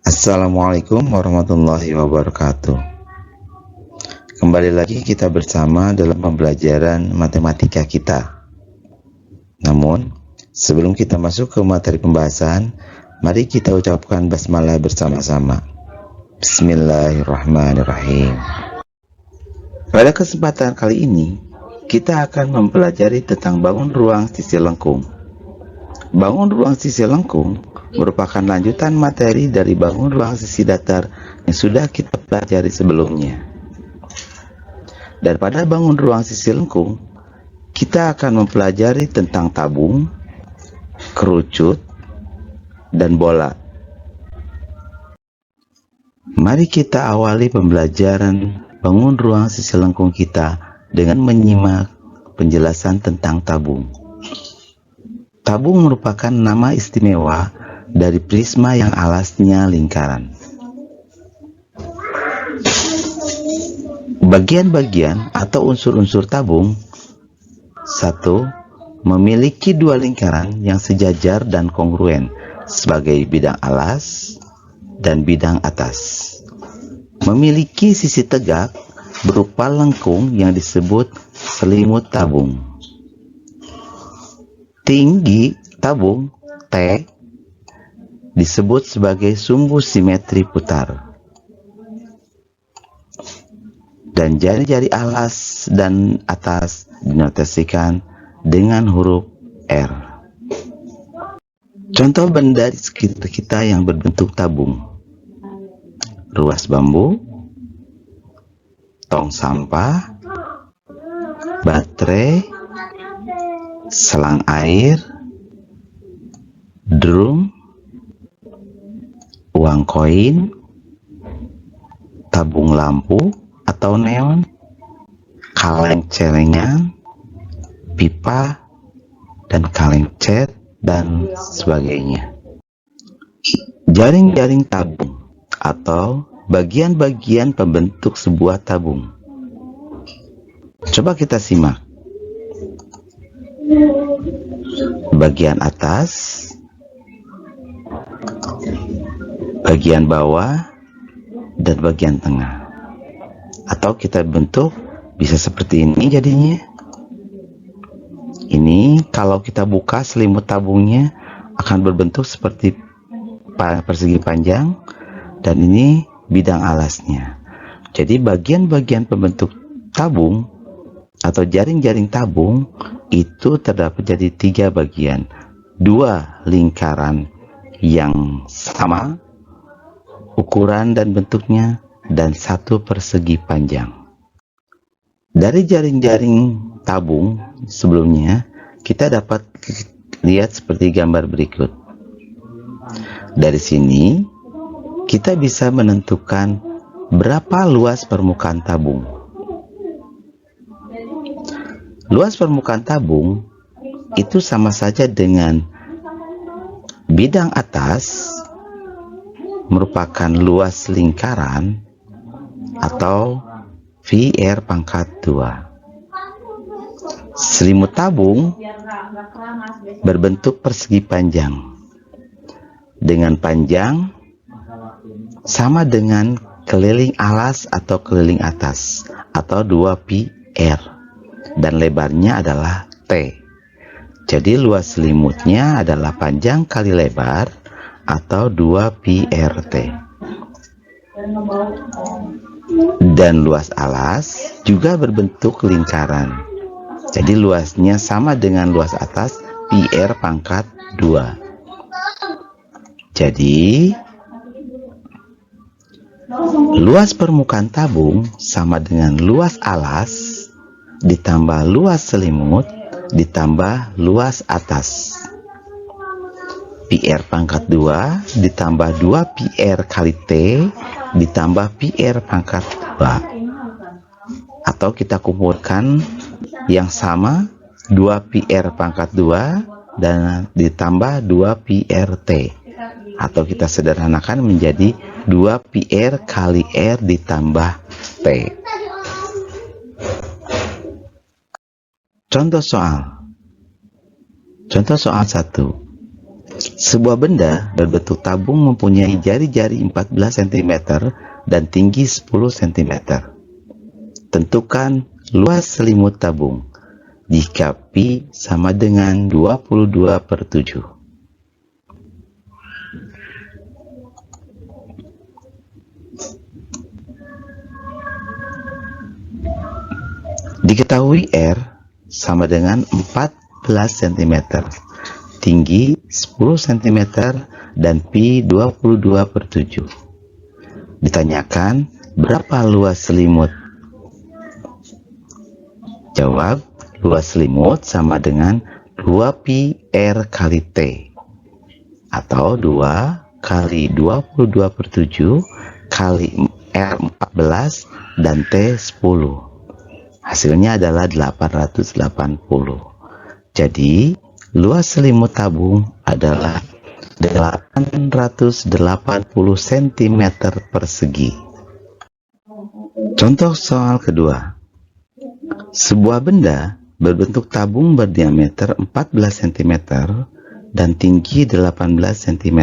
Assalamualaikum warahmatullahi wabarakatuh. Kembali lagi kita bersama dalam pembelajaran matematika kita. Namun, sebelum kita masuk ke materi pembahasan, mari kita ucapkan basmalah bersama-sama. Bismillahirrahmanirrahim. Pada kesempatan kali ini, kita akan mempelajari tentang bangun ruang sisi lengkung. Bangun ruang sisi lengkung merupakan lanjutan materi dari bangun ruang sisi datar yang sudah kita pelajari sebelumnya. Dan pada bangun ruang sisi lengkung, kita akan mempelajari tentang tabung, kerucut, dan bola. Mari kita awali pembelajaran bangun ruang sisi lengkung kita dengan menyimak penjelasan tentang tabung. Tabung merupakan nama istimewa dari prisma yang alasnya lingkaran. Bagian-bagian atau unsur-unsur tabung: 1. Memiliki dua lingkaran yang sejajar dan kongruen sebagai bidang alas dan bidang atas. Memiliki sisi tegak berupa lengkung yang disebut selimut tabung. Tinggi tabung T disebut sebagai sumbu simetri putar. Dan jari-jari alas dan atas dinotasikan dengan huruf R. Contoh benda di sekitar kita yang berbentuk tabung: ruas bambu, tong sampah, baterai, selang air, drum, uang koin, tabung lampu atau neon, kaleng celengan, pipa, dan kaleng cat, dan sebagainya. Jaring-jaring tabung atau bagian-bagian pembentuk sebuah tabung. Coba kita simak. Bagian atas, bagian bawah, dan bagian tengah. Atau kita bentuk bisa seperti ini jadinya. Ini kalau kita buka selimut tabungnya akan berbentuk seperti persegi panjang, dan ini bidang alasnya. Jadi bagian-bagian pembentuk tabung atau jaring-jaring tabung itu terdapat jadi 3 bagian. 2 lingkaran yang sama ukuran dan bentuknya, dan 1 persegi panjang. Dari jaring-jaring tabung sebelumnya, kita dapat lihat seperti gambar berikut. Dari sini, kita bisa menentukan berapa luas permukaan tabung. Luas permukaan tabung itu sama saja dengan bidang atas merupakan luas lingkaran atau VR pangkat 2. Selimut tabung berbentuk persegi panjang dengan panjang sama dengan keliling alas atau keliling atas atau 2πr, dan lebarnya adalah T. Jadi luas selimutnya adalah panjang kali lebar atau 2πrt. Dan luas alas juga berbentuk lingkaran. Jadi luasnya sama dengan luas atas πr pangkat 2. Jadi luas permukaan tabung sama dengan luas alas ditambah luas selimut ditambah luas atas. PR pangkat 2 ditambah 2πr kali T ditambah PR pangkat 2. Atau kita kumpulkan yang sama 2πr pangkat 2 dan ditambah 2πrt. Atau kita sederhanakan menjadi 2πr kali R ditambah T. Contoh soal 1. Sebuah benda berbentuk tabung mempunyai jari-jari 14 cm dan tinggi 10 cm. Tentukan luas selimut tabung jika pi sama dengan 22/7. Diketahui R sama dengan 14 cm, tinggi 10 cm, dan pi 22/7. Ditanyakan berapa luas selimut? Jawab, luas selimut sama dengan 2pi R kali T, atau 2 kali 22/7 kali R 14 dan T 10. Hasilnya adalah 880. Jadi, luas selimut tabung adalah 880 cm persegi. Contoh soal kedua. Sebuah benda berbentuk tabung berdiameter 14 cm dan tinggi 18 cm.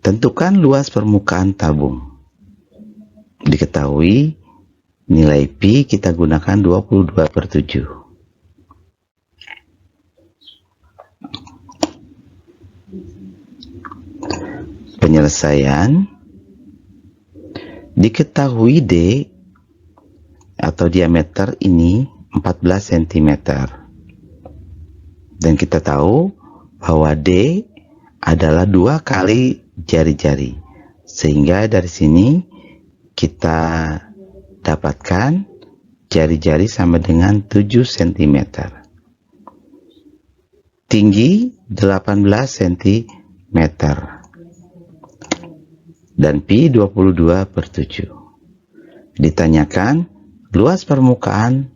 Tentukan luas permukaan tabung. Diketahui nilai pi kita gunakan 22/7. Penyelesaian. Diketahui D atau diameter ini 14 cm. Dan kita tahu bahwa D adalah 2 kali jari-jari. Sehingga dari sini kita dapatkan jari-jari sama dengan 7 cm. Tinggi 18 cm. Dan pi 22/7. Ditanyakan luas permukaan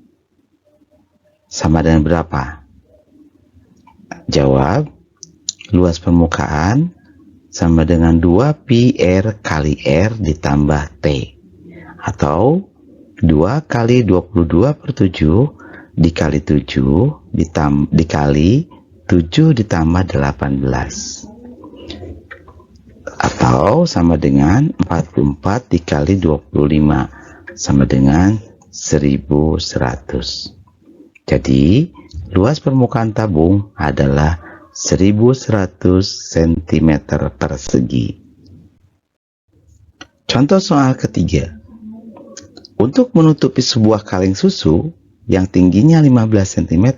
sama dengan berapa? Jawab, luas permukaan sama dengan 2pi R kali R ditambah T, atau 2 kali 22/7 dikali 7 dikali 7 ditambah 18, atau sama dengan 44 dikali 25 sama dengan 1100. Jadi, luas permukaan tabung adalah 1100 cm persegi. Contoh soal ketiga. Untuk menutupi sebuah kaleng susu yang tingginya 15 cm,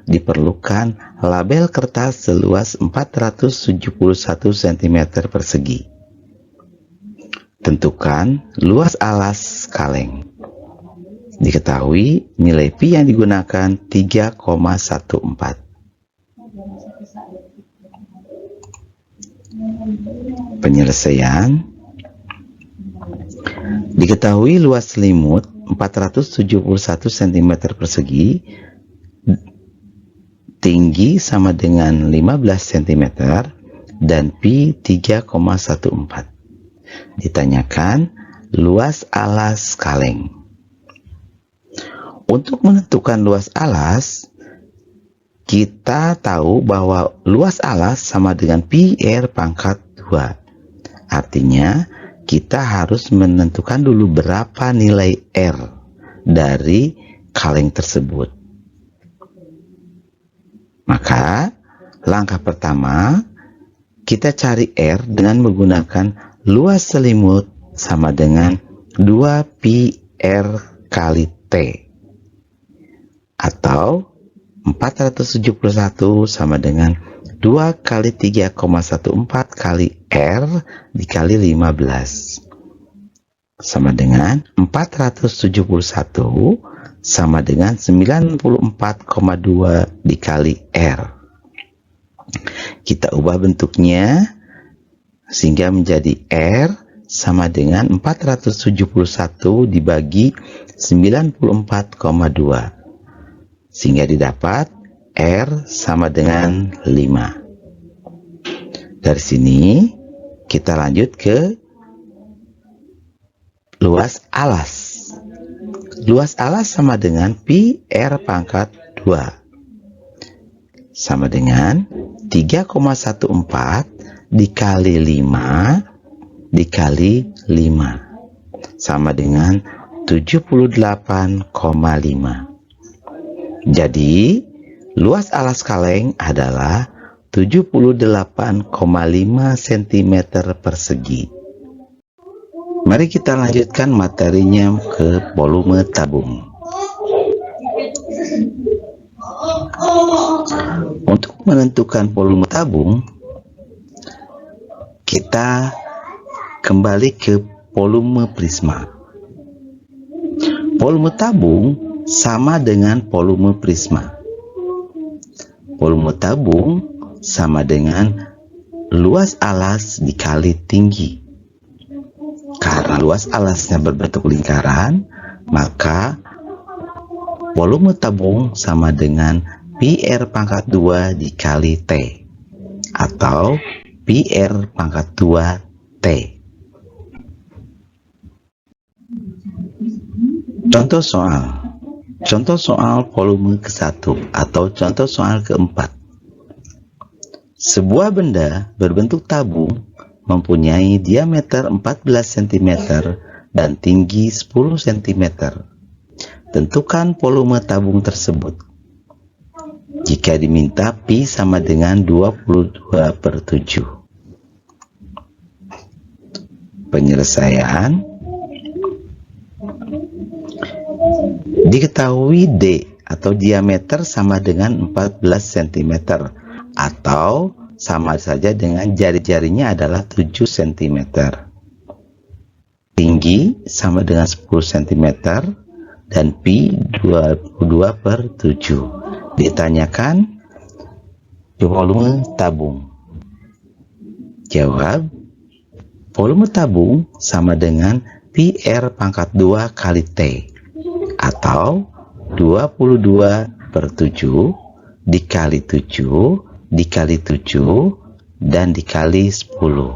diperlukan label kertas seluas 471 cm persegi. Tentukan luas alas kaleng. Diketahui nilai pi yang digunakan 3,14. Penyelesaian. Diketahui luas selimut 471 cm persegi, tinggi sama dengan 15 cm, dan pi 3,14. Ditanyakan luas alas kaleng. Untuk menentukan luas alas, kita tahu bahwa luas alas sama dengan pi R pangkat 2. Artinya, kita harus menentukan dulu berapa nilai R dari kaleng tersebut. Maka, langkah pertama, kita cari R dengan menggunakan luas selimut sama dengan 2pi R kali T, atau 471 sama dengan 2 kali 3,14 kali R dikali 15 sama dengan 471 sama dengan 94,2 dikali R. Kita ubah bentuknya sehingga menjadi R sama dengan 471 dibagi 94,2, sehingga didapat R sama dengan 5. Dari sini kita lanjut ke luas alas. Luas alas sama dengan pi R pangkat 2 sama dengan 3,14 dikali 5 dikali 5 sama dengan 78,5. Jadi, luas alas kaleng adalah 78,5 cm persegi. Mari kita lanjutkan materinya ke volume tabung. Untuk menentukan volume tabung, kita kembali ke volume prisma. Volume tabung sama dengan volume prisma. Volume tabung sama dengan luas alas dikali tinggi. Karena luas alasnya berbentuk lingkaran, maka volume tabung sama dengan pi R pangkat 2 dikali T atau pi R pangkat 2 T. Contoh soal volume ke-1 atau contoh soal ke-4. Sebuah benda berbentuk tabung mempunyai diameter 14 cm dan tinggi 10 cm. Tentukan volume tabung tersebut. Jika diminta pi sama dengan 22/7. Penyelesaian. Diketahui D atau diameter sama dengan 14 cm atau sama saja dengan jari-jarinya adalah 7 cm. Tinggi sama dengan 10 cm dan pi 22/7. Ditanyakan volume tabung. Jawab, volume tabung sama dengan pi R pangkat 2 kali T atau 22/7 dikali 7 dikali 7 dan dikali 10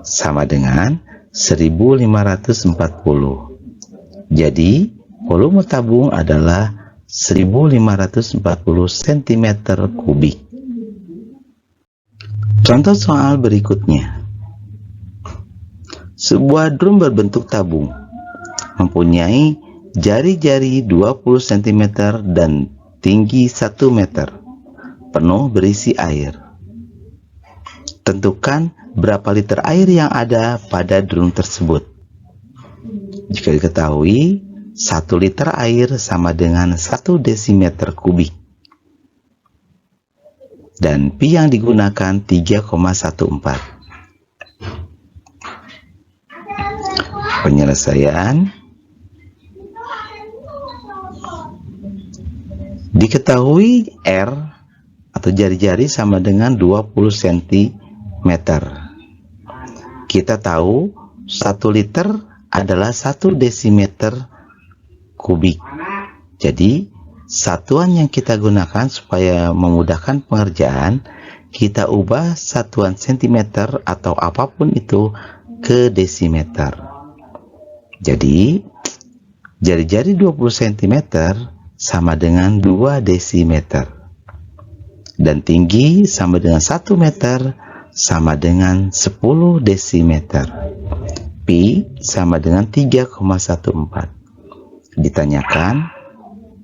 sama dengan 1540. Jadi volume tabung adalah 1540 cm kubik. Contoh soal berikutnya. Sebuah drum berbentuk tabung mempunyai jari-jari 20 cm dan tinggi 1 meter, penuh berisi air. Tentukan berapa liter air yang ada pada drum tersebut. Jika diketahui 1 liter air sama dengan 1 desimeter kubik dan pi yang digunakan 3,14. Penyelesaian. Diketahui R atau jari-jari sama dengan 20 cm. Kita tahu 1 liter adalah 1 desimeter kubik. Jadi satuan yang kita gunakan supaya memudahkan pengerjaan, kita ubah satuan centimeter atau apapun itu ke desimeter. Jadi jari-jari 20 cm sama dengan 2 desimeter. Dan tinggi sama dengan 1 meter sama dengan 10 desimeter. Pi sama dengan 3,14. Ditanyakan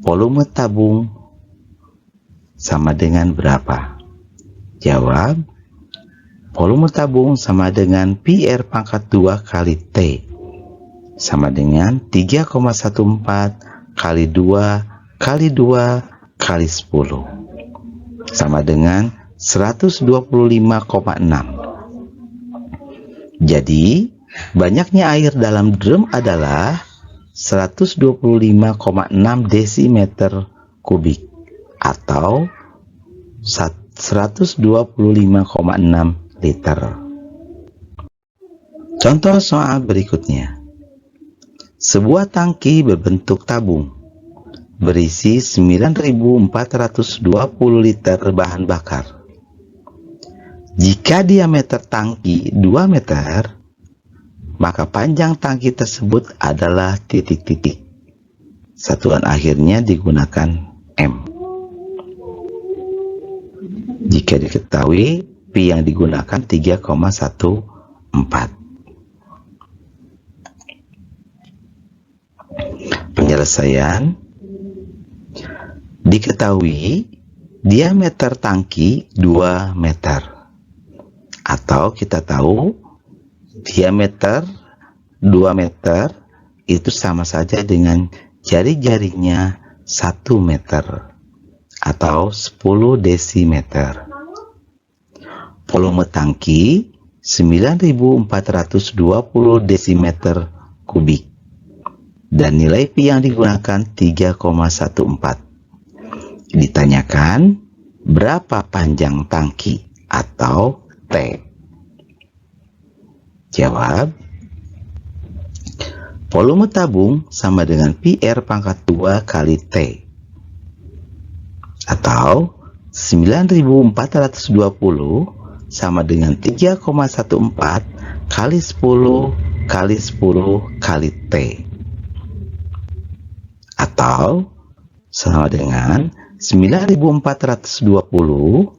volume tabung sama dengan berapa? Jawab, volume tabung sama dengan pi R pangkat 2 kali T sama dengan 3,14 kali 2 kali 2 kali 10 sama dengan 125,6. Jadi banyaknya air dalam drum adalah 125,6 desimeter kubik atau 125,6 liter. Contoh soal berikutnya. Sebuah tangki berbentuk tabung berisi 9.420 liter bahan bakar. Jika diameter tangki 2 meter, maka panjang tangki tersebut adalah titik-titik. Satuan akhirnya digunakan M. Jika diketahui pi yang digunakan 3,14. Penyelesaian. Diketahui diameter tangki 2 meter. Atau kita tahu diameter 2 meter itu sama saja dengan jari-jarinya 1 meter atau 10 desimeter. Volume tangki 9.420 desimeter kubik. Dan nilai pi yang digunakan 3,14. Ditanyakan berapa panjang tangki atau T. Jawab. Volume tabung sama dengan pi R pangkat 2 kali T. Atau 9.420 sama dengan 3,14 kali 10 kali 10 kali T. Atau sama dengan 9.420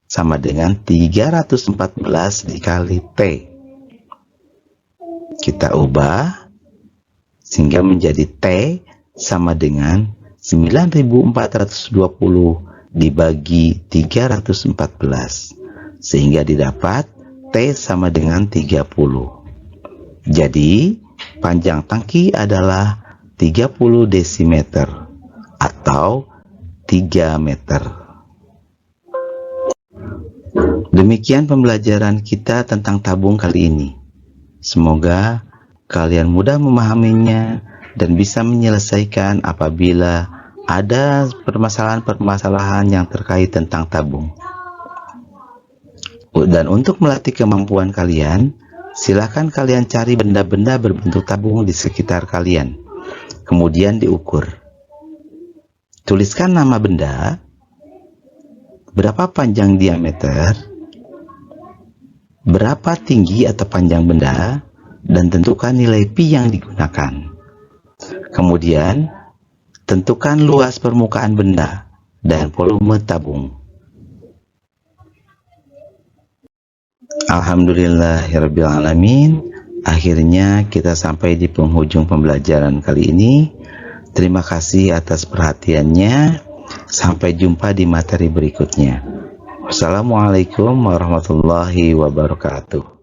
sama dengan 314 dikali T. Kita ubah sehingga menjadi T sama dengan 9.420 dibagi 314. Sehingga didapat T sama dengan 30. Jadi panjang tangki adalah 30 desimeter atau 3 meter. Demikian pembelajaran kita tentang tabung kali ini. Semoga kalian mudah memahaminya dan bisa menyelesaikan apabila ada permasalahan-permasalahan yang terkait tentang tabung. Dan untuk melatih kemampuan kalian, silakan kalian cari benda-benda berbentuk tabung di sekitar kalian. Kemudian diukur. Tuliskan nama benda, berapa panjang diameter, berapa tinggi atau panjang benda, dan tentukan nilai pi yang digunakan. Kemudian, tentukan luas permukaan benda dan volume tabung. Alhamdulillahirrabbilalamin. Akhirnya kita sampai di penghujung pembelajaran kali ini. Terima kasih atas perhatiannya. Sampai jumpa di materi berikutnya. Wassalamualaikum warahmatullahi wabarakatuh.